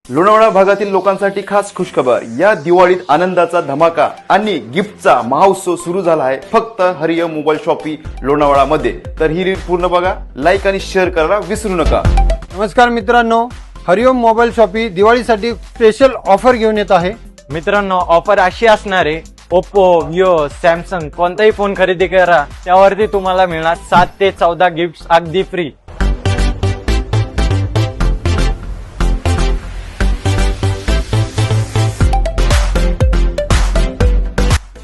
लोणावळा भागातील लोकांसाठी खास खुशखबर। या दिवाळीत आनंदाचा धमाका आणि गिफ्टचा महोत्सव सुरू झाला आहे फक्त हरिओम मोबाईल शॉपी लोणावळा मध्ये। तर ही रील पूर्ण बघा, लाईक आणि शेअर करायला विसरू नका। नमस्कार मित्रांनो, हरिओम मोबाईल शॉपी दिवाळीसाठी स्पेशल ऑफर घेऊन येत आहे। मित्रांनो, ऑफर अशी असणार आहे, ओप्पो, विवो, सॅमसंग कोणताही फोन खरेदी करा त्यावरती तुम्हाला मिळणार 7 ते 14 गिफ्ट अगदी फ्री।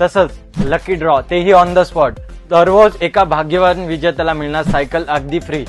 तसंच लकी ड्रॉ तेही ऑन द स्पॉट। दररोज एका भाग्यवान विजेत्याला मिळणार सायकल अगदी फ्री।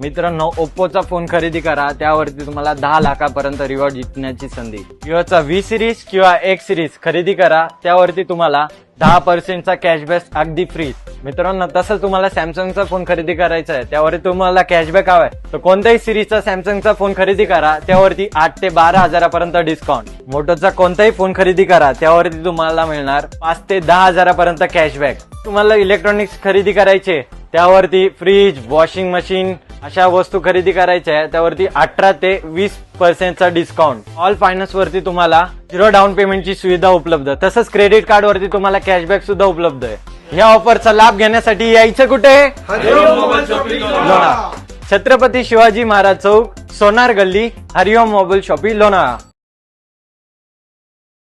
मित्रांनो, ओप्पोचा फोन खरेदी करा त्यावरती तुम्हाला 10 लाखापर्यंत रिवॉर्ड जिंकण्याची संधी। विवोचा V सिरीज किंवा X सिरीज खरेदी करा त्यावरती तुम्हाला 10% कॅशबॅक अगदी फ्री। मित्रांनो, तसंच तुम्हाला सॅमसंगचा फोन खरेदी करायचा आहे त्यावरती तुम्हाला कॅशबॅक हवाय तर कोणत्याही सिरीजचा सॅमसंगचा फोन खरेदी करा त्यावरती 8 ते 12 हजारापर्यंत डिस्काउंट। मोटोचा कोणताही फोन खरेदी करा त्यावरती तुम्हाला मिळणार 5 ते 10 हजारापर्यंत कॅशबॅक। तुम्हाला इलेक्ट्रॉनिक्स खरेदी करायचे त्यावरती फ्रीज, वॉशिंग मशीन अशा वस्तू खरेदी करायच्या आहे त्यावरती 18 ते 20% डिस्काउंट। ऑल फायनान्स वरती तुम्हाला 0 डाऊन पेमेंटची सुविधा उपलब्ध, तसंच क्रेडिट कार्ड वरती तुम्हाला कॅशबॅक सुद्धा उपलब्ध आहे। या ऑफरचा लाभ घेण्यासाठी यायचं कुठे? लोणावळा, छत्रपती शिवाजी महाराज चौक, सोनार गल्ली, हरिओम मोबाईल शॉपी लोणावळा।